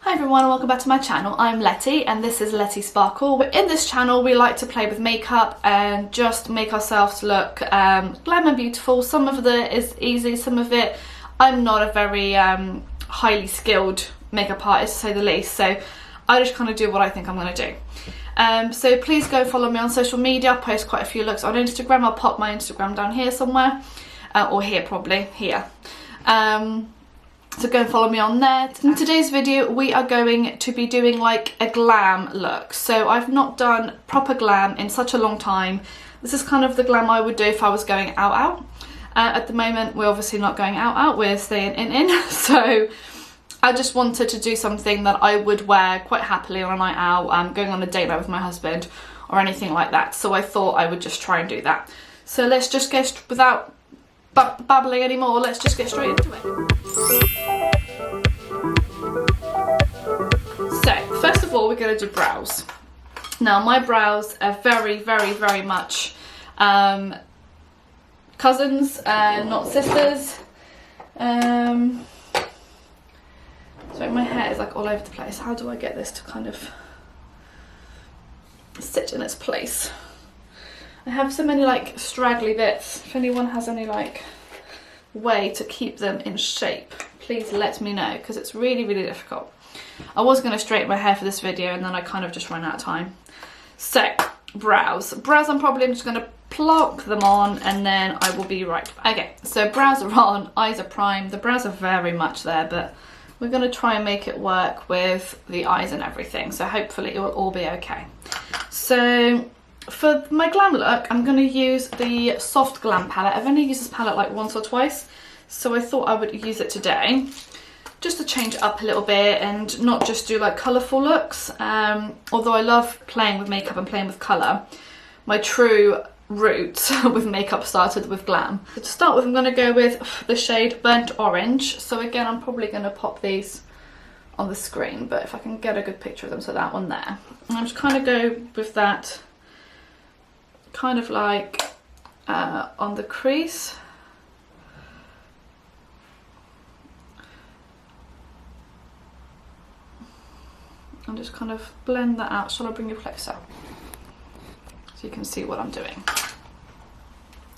Hi everyone and welcome back to my channel. I'm Letty and this is Letty Sparkle. In this channel we like to play with makeup and just make ourselves look glam and beautiful. Some of it is easy, some of it I'm not a very highly skilled makeup artist to say the least, so I just kind of do what I think I'm going to do. So please go follow me on social media. I post quite a few looks on Instagram. I'll pop my Instagram down here somewhere, or here probably, here. So go and follow me on there. In today's video we are going to be doing like a glam look. So I've not done proper glam in such a long time. This is kind of the glam I would do if I was going out. At the moment we're obviously not going out, we're staying in. So I just wanted to do something that I would wear quite happily on a night out, going on a date night with my husband or anything like that. So I thought I would just try and do that. So let's just get, without babbling anymore, let's just get straight into it. So first of all we're going to do brows. Now my brows are very much cousins, not sisters. So my hair is like all over the place. How do I get this to kind of sit in its place? I have so many like straggly bits. If anyone has any like way to keep them in shape, please let me know, because it's really difficult. I was going to straighten my hair for this video and then I kind of just ran out of time. So brows I'm probably just going to plonk them on and then I will be right back. Okay, so brows are on, eyes are primed. The brows are very much there, but we're going to try and make it work with the eyes and everything, so hopefully it will all be okay. So for my glam look I'm going to use the Soft Glam palette. I've only used this palette like once or twice, so I thought I would use it today just to change it up a little bit and not just do like colourful looks. Although I love playing with makeup and playing with colour, my true route with makeup started with glam. So to start with I'm going to go with the shade Burnt Orange. So again I'm probably going to pop these on the screen, but if I can get a good picture of them, so that one there. And I'm just kind of go with that kind of like on the crease. And just kind of blend that out. Shall I bring you closer so you can see what I'm doing?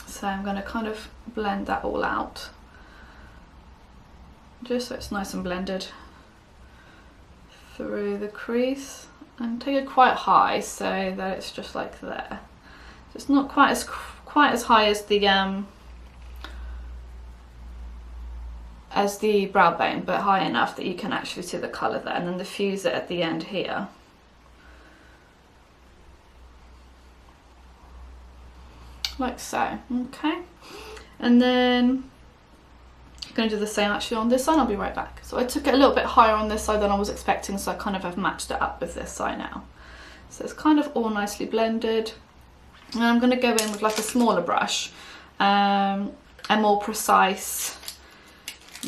So I'm going to kind of blend that all out, just so it's nice and blended through the crease, and take it quite high so that it's just like there. It's not quite as high as the brow bone, but high enough that you can actually see the colour there, and then diffuse it at the end here. Like so, okay. And then I'm going to do the same actually on this side. I'll be right back. So I took it a little bit higher on this side than I was expecting, so I kind of have matched it up with this side now. So it's kind of all nicely blended. And I'm going to go in with like a smaller brush, a more precise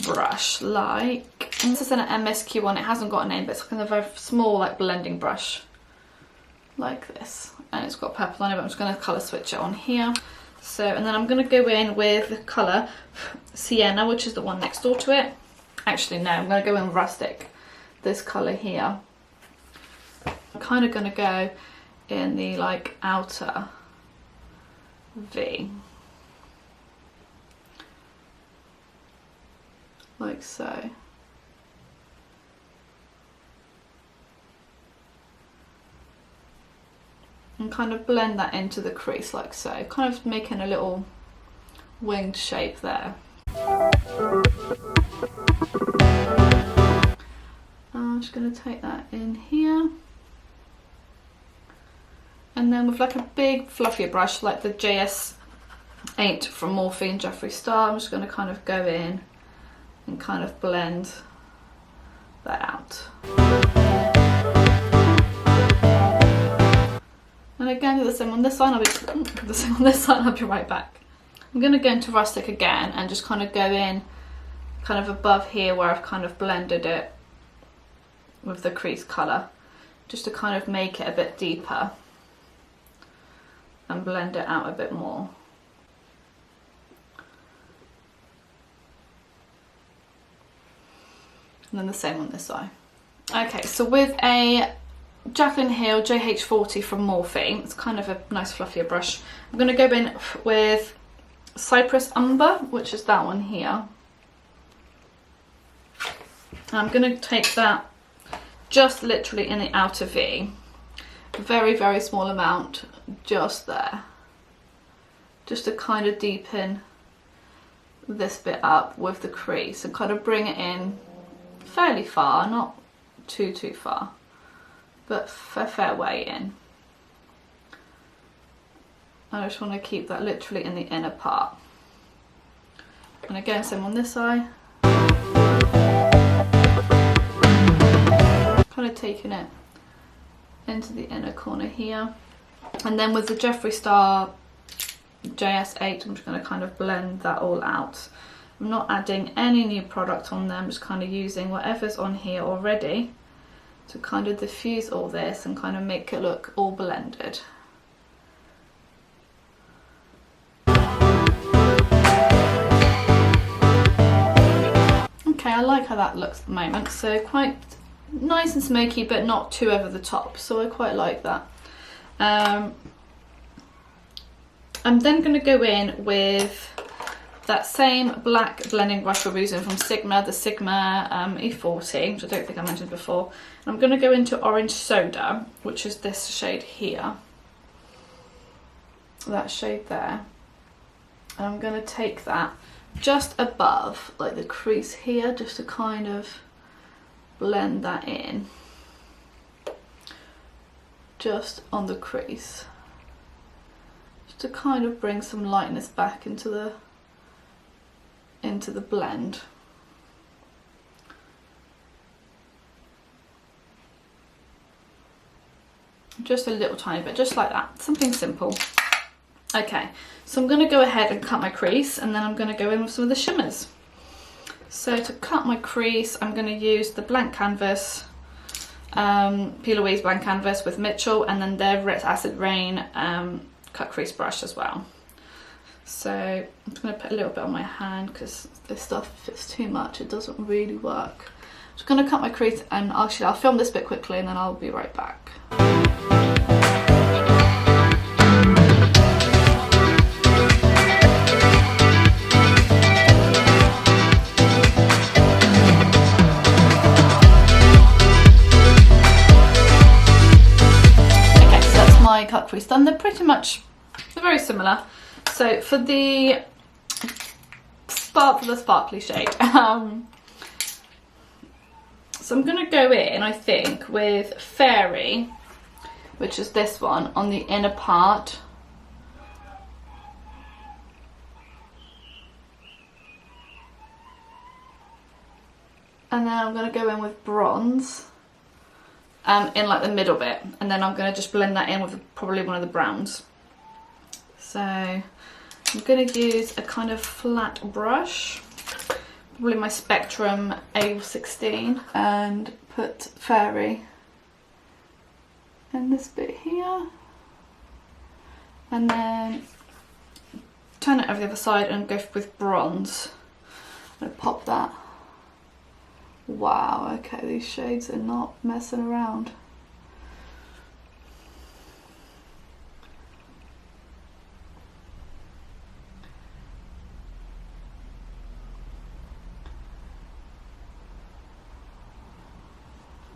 brush, like, and this is an MSQ one, it hasn't got a name, but it's kind of a small like blending brush like this, and it's got purple on it, but I'm just going to colour switch it on here. So, and then I'm going to go in with the colour Sienna, which is the one next door to it. Actually no, I'm going to go in Rustic, this colour here. I'm kind of going to go in the like outer V, like so. And kind of blend that into the crease like so, kind of making a little winged shape there. I'm just going to take that in here. And then with like a big fluffier brush like the JS8 from Morphe and Jeffree Star, I'm just going to kind of go in and kind of blend that out. And again do the same on this side. I'll be right back. I'm going to go into Rustic again and just kind of go in kind of above here where I've kind of blended it with the crease colour, just to kind of make it a bit deeper and blend it out a bit more. And then the same on this side. Okay, so with a Jaclyn Hill JH40 from Morphe, it's kind of a nice fluffier brush. I'm going to go in with Cypress Umber, which is that one here. I'm going to take that just literally in the outer V. Very, very small amount just there. Just to kind of deepen this bit up with the crease and kind of bring it in fairly far, not too far, but a fair way in. I just want to keep that literally in the inner part. And again, same on this eye. Kind of taking it into the inner corner here. And then with the Jeffree Star JS8, I'm just going to kind of blend that all out. I'm not adding any new product on there, I'm just kind of using whatever's on here already to kind of diffuse all this and kind of make it look all blended. Okay, I like how that looks at the moment, so quite nice and smoky but not too over the top, so I quite like that. I'm then going to go in with that same black blending brush we're using from Sigma, the Sigma E40, which I don't think I mentioned before. And I'm going to go into Orange Soda, which is this shade here. That shade there. And I'm going to take that just above, like the crease here, just to kind of blend that in. Just on the crease. To kind of bring some lightness back into the blend. Just a little tiny bit, just like that, something simple. Okay, so I'm going to go ahead and cut my crease, and then I'm going to go in with some of the shimmers. So to cut my crease, I'm going to use the blank canvas, P. Louise blank canvas with Mitchell, and then their Acid Rain cut crease brush as well. So I'm just going to put a little bit on my hand because this stuff, if it's too much, it doesn't really work. I'm just going to cut my crease, and actually I'll film this bit quickly and then I'll be right back. My cut crease done. They're pretty much very similar. So for the sparkly shade, so I'm going to go in, I think, with Fairy, which is this one, on the inner part. And then I'm going to go in with Bronze. In like the middle bit, and then I'm going to just blend that in with probably one of the browns. So I'm going to use a kind of flat brush, probably my Spectrum A16, and put Fairy in this bit here, and then turn it over the other side and go with Bronze. I'm going to pop that. Wow, okay, these shades are not messing around.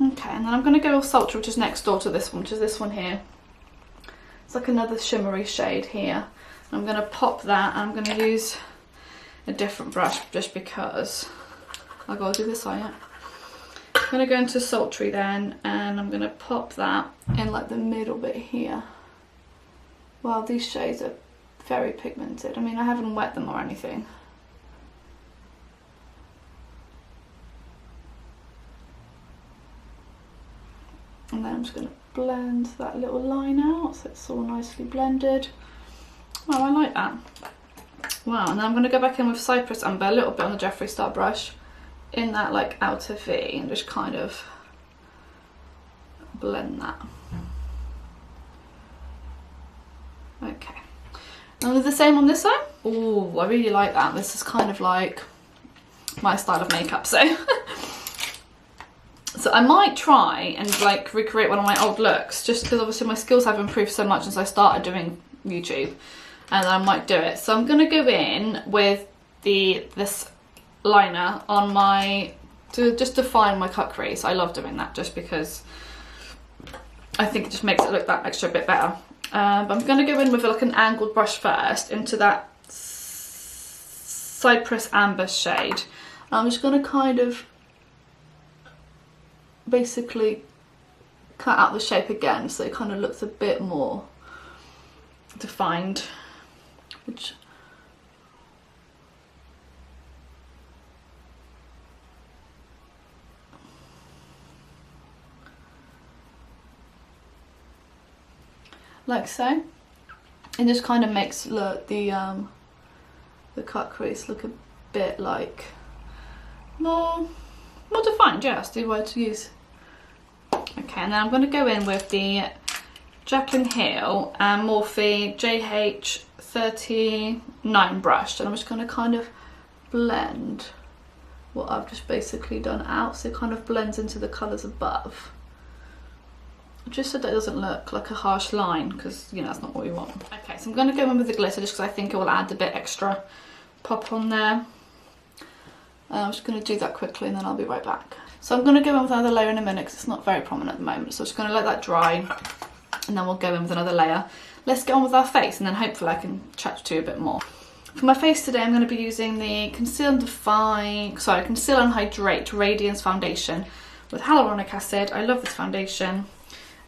Okay, and then I'm going to go with Sultry, which is next door to this one, which is this one here. It's like another shimmery shade here. I'm going to pop that, and I'm going to use a different brush just because I've got to do this eye yet. I'm going to go into Sultry then, and I'm going to pop that in like the middle bit here. Wow, these shades are very pigmented. I mean, I haven't wet them or anything. And then I'm just going to blend that little line out so it's all nicely blended. Wow, I like that. Wow, and then I'm going to go back in with Cypress Umber, a little bit on the Jeffree Star brush, in that like outer V, and just kind of blend that. Okay, and with the same on this side. Oh, I really like that. This is kind of like my style of makeup, so So I might try and like recreate one of my old looks, just because obviously my skills have improved so much since I started doing YouTube, and I might do it. So I'm going to go in with this liner on my, to just define my cut crease. I love doing that just because I think it just makes it look that extra bit better. But I'm going to go in with like an angled brush first into that Cypress Amber shade. I'm just going to kind of basically cut out the shape again so it kind of looks a bit more defined, which like so. It just kind of makes the cut crease look a bit like more defined. Yeah, that's the word to use. Okay, and then I'm going to go in with the Jaclyn Hill and Morphe JH39 brush, and I'm just going to kind of blend what I've just basically done out, so it kind of blends into the colours above, just so that it doesn't look like a harsh line, because you know that's not what we want. Okay, so I'm going to go in with the glitter just because I think it will add a bit extra pop on there. I'm just going to do that quickly and then I'll be right back. So I'm going to go in with another layer in a minute because it's not very prominent at the moment. So I'm just going to let that dry and then we'll go in with another layer. Let's get on with our face and then hopefully I can chat to you a bit more. For my face today I'm going to be using the Conceal and Hydrate Radiance Foundation with hyaluronic acid. I love this foundation.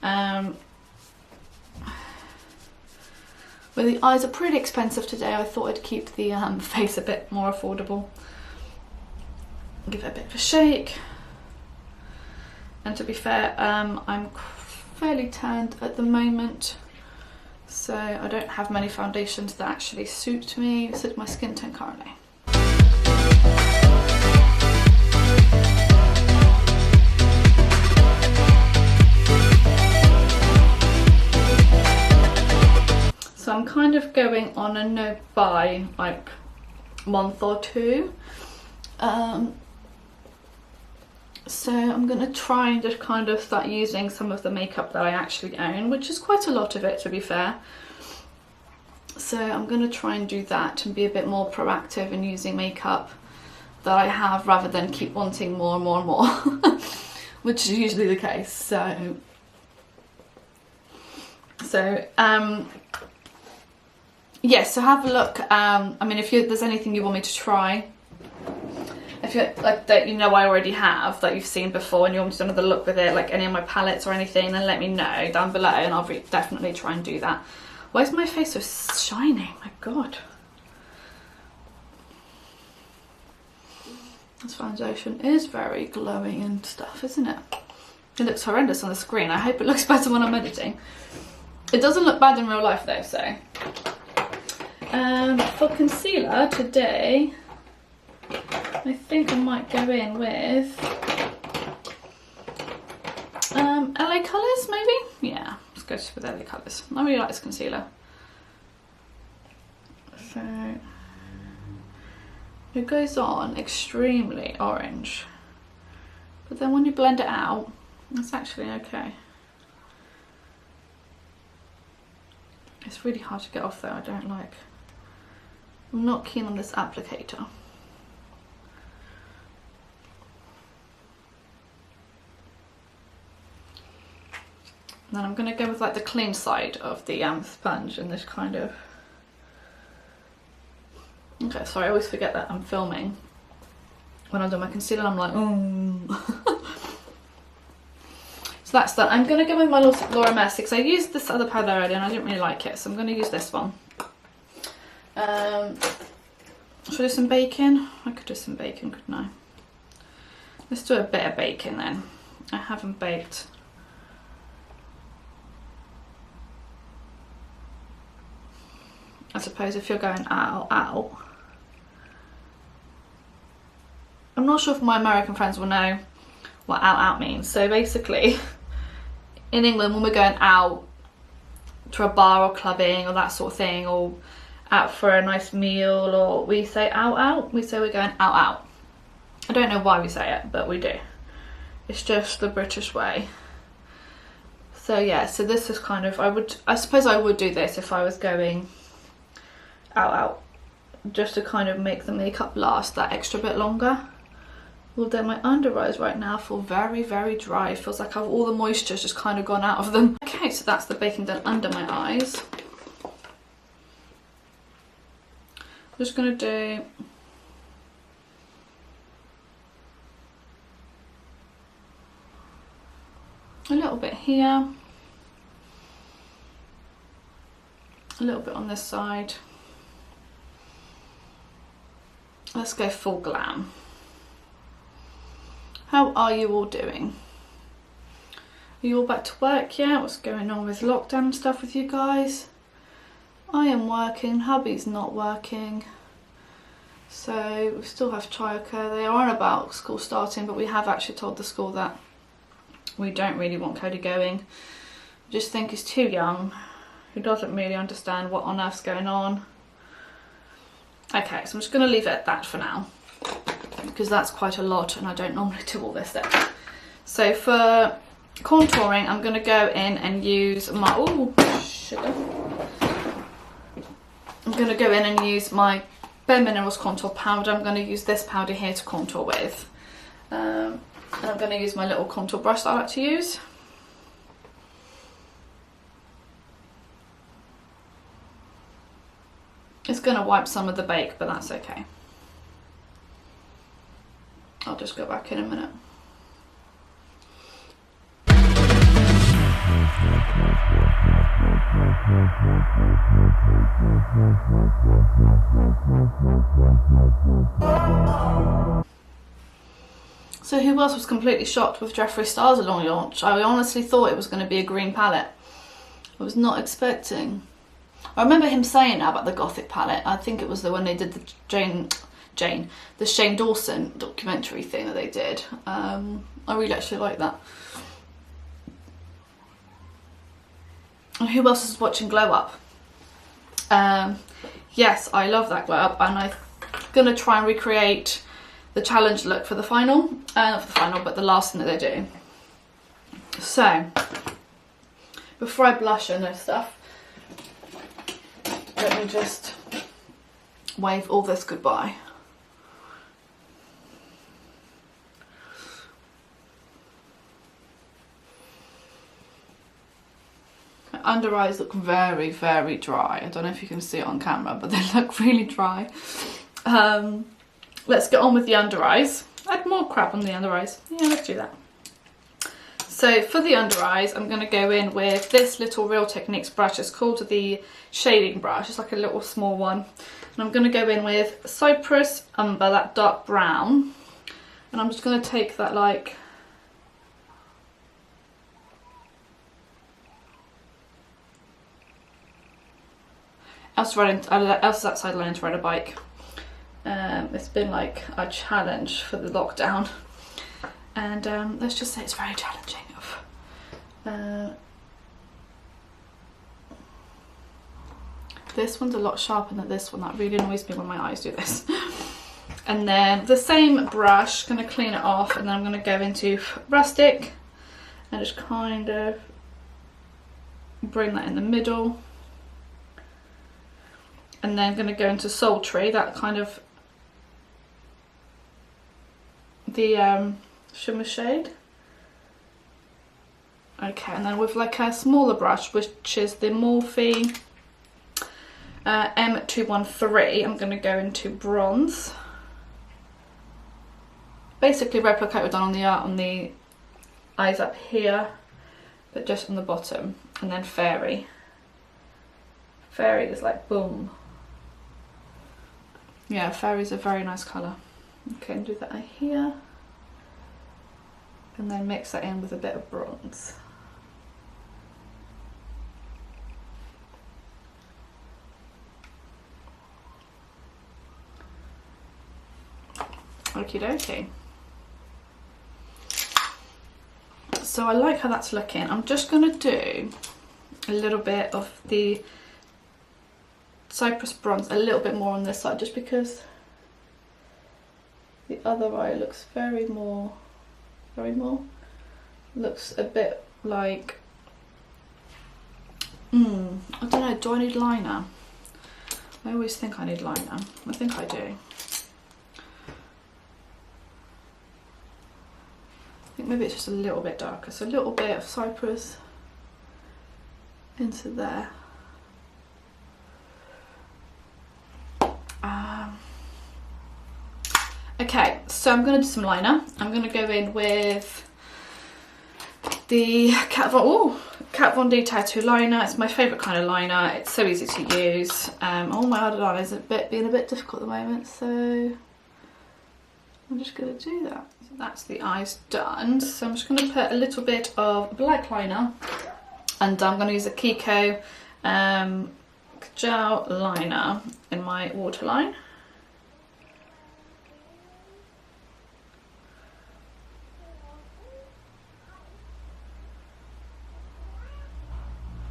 But the eyes are pretty expensive today. I thought I'd keep the face a bit more affordable. Give it a bit of a shake. And to be fair, I'm fairly tanned at the moment, so I don't have many foundations that actually suit my skin tone currently. So I'm kind of going on a no buy like month or two. So I'm going to try and just kind of start using some of the makeup that I actually own, which is quite a lot of it to be fair. So I'm going to try and do that and be a bit more proactive in using makeup that I have rather than keep wanting more and more and more, which is usually the case. So yes, so have a look. I mean, if there's anything you want me to try, if you like that, you know I already have, that you've seen before, and you want me to do another look with it, like any of my palettes or anything, then let me know down below, and I'll definitely try and do that. Why is my face so shiny? My God, this foundation is very glowing and stuff, isn't it? It looks horrendous on the screen. I hope it looks better when I'm editing. It doesn't look bad in real life though. So for concealer today, I think I might go in with LA Colours maybe? Yeah, let's go with LA Colours. I really like this concealer. So it goes on extremely orange, but then when you blend it out, it's actually okay. It's really hard to get off though. I'm not keen on this applicator. Then I'm going to go with like the clean side of the sponge and this kind of... Okay, sorry, I always forget that I'm filming when I'm doing my concealer. I'm like, So that's that. I'm going to go with my Laura Mercier because I used this other powder earlier and I didn't really like it, so I'm going to use this one. Should I do some baking? I could do some baking, couldn't I? Let's do a bit of baking then. I haven't baked. I suppose if you're going out. I'm not sure if my American friends will know what out means. So basically, in England, when we're going out to a bar or clubbing or that sort of thing, or out for a nice meal, or we say out. We say we're going out. I don't know why we say it, but we do. It's just the British way. So yeah, so this is kind of, I suppose I would do this if I was going out, just to kind of make the makeup last that extra bit longer. Although my under eyes right now feel very, very dry. It feels like all the moisture's just kind of gone out of them. Okay, so that's the baking done under my eyes. I'm just gonna do a little bit here, a little bit on this side. Let's go full glam. How are you all doing? Are you all back to work yet? What's going on with lockdown and stuff with you guys? I am working, hubby's not working. So we still have childcare. They are on about school starting, but we have actually told the school that we don't really want Cody going. We just think he's too young. He doesn't really understand what on earth's going on. Okay, so I'm just going to leave it at that for now, because that's quite a lot and I don't normally do all this stuff. So for contouring, I'm going to go in and use my, sugar. I'm going to go in and use my Bare Minerals contour powder. I'm going to use this powder here to contour with. And I'm going to use my little contour brush that I like to use. It's going to wipe some of the bake, but that's okay. I'll just go back in a minute. So who else was completely shocked with Jeffree Star's launch? I honestly thought it was going to be a green palette. I was not expecting. I remember him saying that about the Gothic palette. I think it was when they did the the Shane Dawson documentary thing that they did. I really actually like that. And who else is watching Glow Up? Yes, I love that Glow Up, and I'm gonna try and recreate the challenge look for the final. Not for the final, but the last thing that they do. So, before I blush and this stuff, let me just wave all this goodbye. My under eyes look very, very dry. I don't know if you can see it on camera, but they look really dry. Let's get on with the under eyes. Add more crap on the under eyes. Yeah, let's do that. So for the under eyes, I'm going to go in with this little Real Techniques brush. It's called the shading brush. It's like a little small one. And I'm going to go in with Cypress Umber, that dark brown. And I'm just going to take that like... Elsa's outside learning to ride a bike. It's been like a challenge for the lockdown. And let's just say it's very challenging. This one's a lot sharper than this one. That really annoys me when my eyes do this. And then the same brush, going to clean it off, and then I'm going to go into Rustic and just kind of bring that in the middle. And then I'm going to go into Sultry, that kind of the shimmer shade. Okay, and then with like a smaller brush, which is the Morphe M213, I'm going to go into Bronze. Basically replicate what we've done on the eyes up here, but just on the bottom. And then Fairy. Fairy is like boom. Yeah, Fairy's a very nice colour. Okay, and do that here. And then mix that in with a bit of bronze. Okie dokie. So I like how that's looking. I'm just going to do a little bit of the Cypress Bronze, a little bit more on this side, just because the other eye looks very more Looks a bit like, I don't know, do I need liner? I always think I need liner. I think I do. I think maybe it's just a little bit darker. So a little bit of Cypress into there. Okay, so I'm going to do some liner. I'm going to go in with the Kat Von D Tattoo liner. It's my favourite kind of liner. It's so easy to use. Oh, my eyeliner is being a bit difficult at the moment, so I'm just going to do that. So that's the eyes done. So I'm just going to put a little bit of black liner, and I'm going to use a Kiko gel liner in my waterline.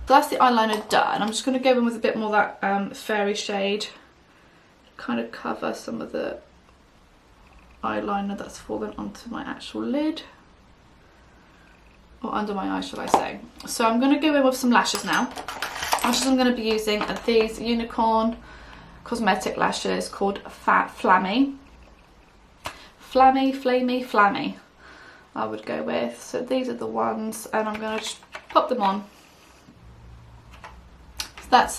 So that's the eyeliner done. I'm just going to go in with a bit more of that fairy shade, kind of cover some of the eyeliner that's fallen onto my actual lid, or under my eye, shall I say. So I'm going to go in with some lashes now. Lashes I'm going to be using are these Unicorn Cosmetic lashes called Flammy, I would go with. So these are the ones, and I'm going to just pop them on.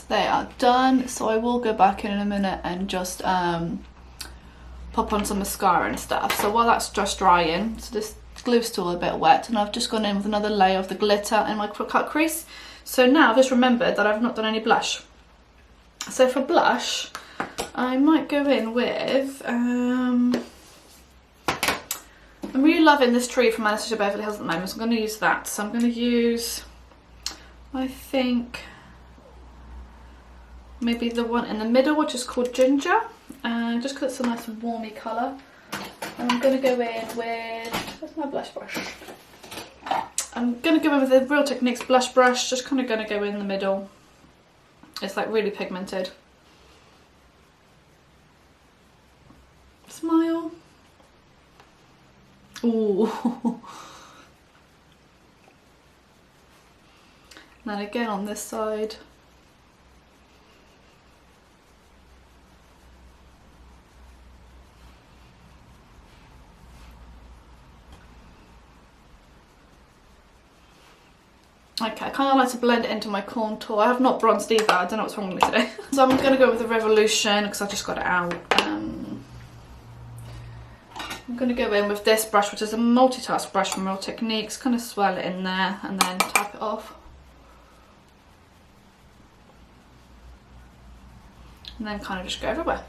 They are done, so I will go back in a minute and just pop on some mascara and stuff. So while that's just drying, so this glue's still a bit wet, and I've just gone in with another layer of the glitter in my cut crease. So now I've just remembered that I've not done any blush. So for blush, I might go in with, I'm really loving this tree from Anastasia Beverly Hills at the moment, so I'm going to use that. So I'm going to use, I think, maybe the one in the middle, which is called Ginger, just because it's a nice warmy colour. And I'm going to go in with, where's my blush brush? I'm going to go in with the Real Techniques blush brush, just kind of going to go in the middle. It's like really pigmented. Smile. Ooh. And then again on this side. Okay, I kind of like to blend it into my contour. I have not bronzed either. I don't know what's wrong with me today. So I'm going to go with the Revolution because I just got it out. I'm going to go in with this brush, which is a multitask brush from Real Techniques. Kind of swirl it in there and then tap it off. And then kind of just go everywhere.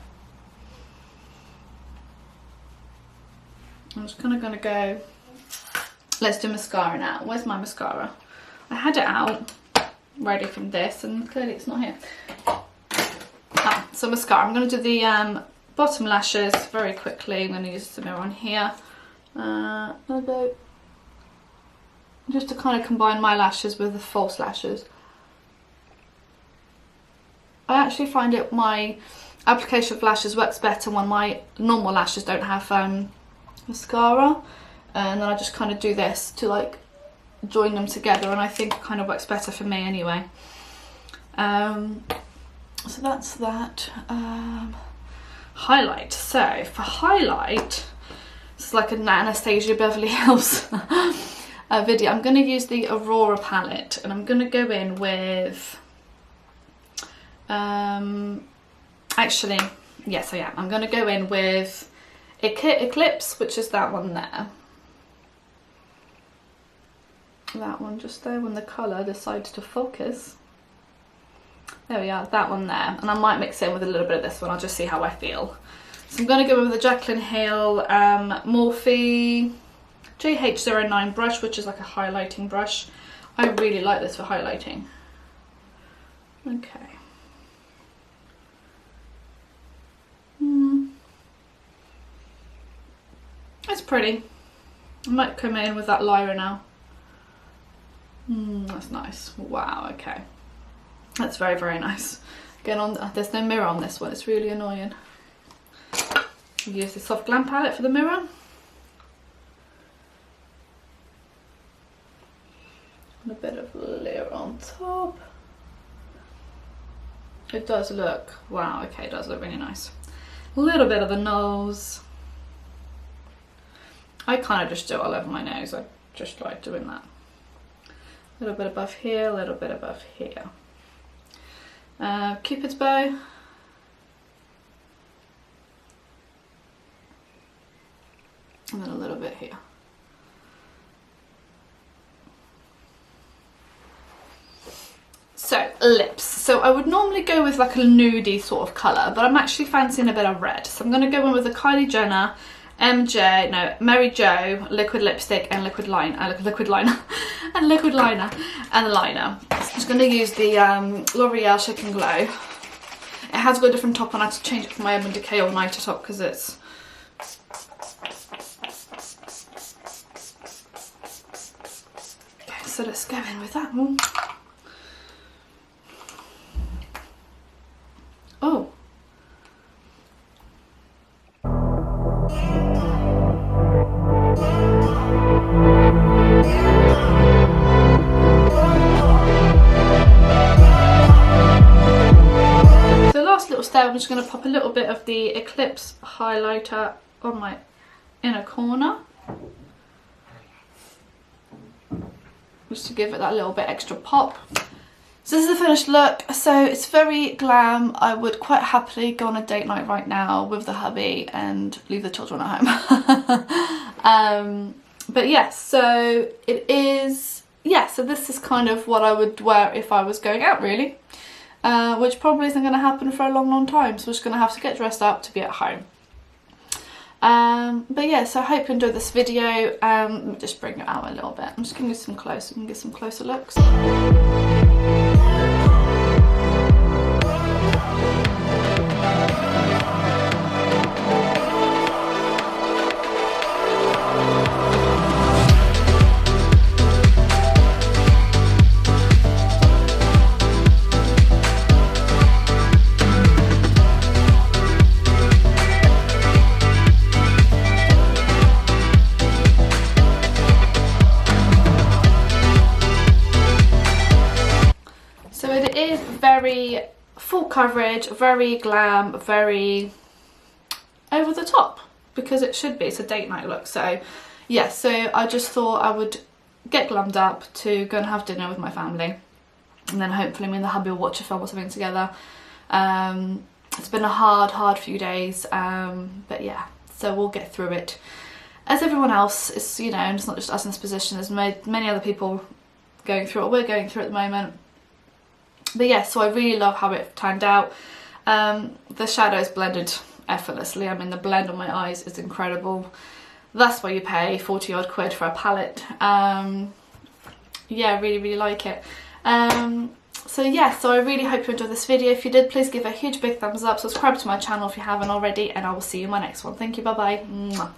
I'm just kind of going to go, let's do mascara now. Where's my mascara? I had it out, ready from this, and clearly it's not here. So mascara. I'm going to do the bottom lashes very quickly. I'm going to use the mirror on here. I'll go just to kind of combine my lashes with the false lashes. I actually find my application of lashes works better when my normal lashes don't have mascara, and then I just kind of do this to like join them together, and I think it kind of works better for me anyway. So that's that. Highlight. So for highlight, it's like an Anastasia Beverly Hills video. I'm going to use the Aurora palette, and I'm going to go in with actually, yes I am. I'm going to go in with Eclipse, which is that one there. That one just there when the colour decides to focus. There we are, that one there. And I might mix it in with a little bit of this one, I'll just see how I feel. So I'm going to go with the Jaclyn Hill Morphe JH09 brush, which is like a highlighting brush. I really like this for highlighting. Okay. It's pretty. I might come in with that liner now. That's nice. Wow, okay. That's very, very nice. Again, there's no mirror on this one. It's really annoying. Use the soft Glam palette for the mirror. And a bit of layer on top. It does look, wow, okay, it does look really nice. A little bit of the nose. I kind of just do it all over my nose. I just like doing that. A little bit above here, a little bit above here. Cupid's bow. And then a little bit here. So, lips. So I would normally go with like a nudie sort of colour, but I'm actually fancying a bit of red. So I'm going to go in with a Kylie Jenner Mary Jo liquid lipstick and liquid liner and liquid liner and liner. I'm just going to use the L'Oreal Shake and Glow. It has got a different top on. I had to change it from my Urban Decay All Nighter top because it's... Okay, so let's go in with that one. Oh. The last little step, I'm just going to pop a little bit of the Eclipse highlighter on my inner corner. Just to give it that little bit extra pop. So this is the finished look. So it's very glam. I would quite happily go on a date night right now with the hubby and leave the children at home. But yes, so it is, yeah, so this is kind of what I would wear if I was going out really. Which probably isn't going to happen for a long time. So I'm just going to have to get dressed up to be at home. But yeah, so I hope you enjoyed this video. Let me just bring it out a little bit. I'm just going to get some closer looks. Very full coverage, very glam, very over the top, because it should be. It's a date night look. So yeah, so I just thought I would get glammed up to go and have dinner with my family, and then hopefully me and the hubby will watch a film or something together. It's been a hard few days, but yeah, so we'll get through it. As everyone else is, you know, and it's not just us in this position, there's many other people going through what we're going through at the moment. But yeah, so I really love how it turned out. The shadows blended effortlessly. I mean, the blend on my eyes is incredible. That's why you pay 40 odd quid for a palette. Yeah, really like it. So yeah, so I really hope you enjoyed this video. If you did, please give a huge big thumbs up. Subscribe to my channel if you haven't already, and I will see you in my next one. Thank you, bye bye.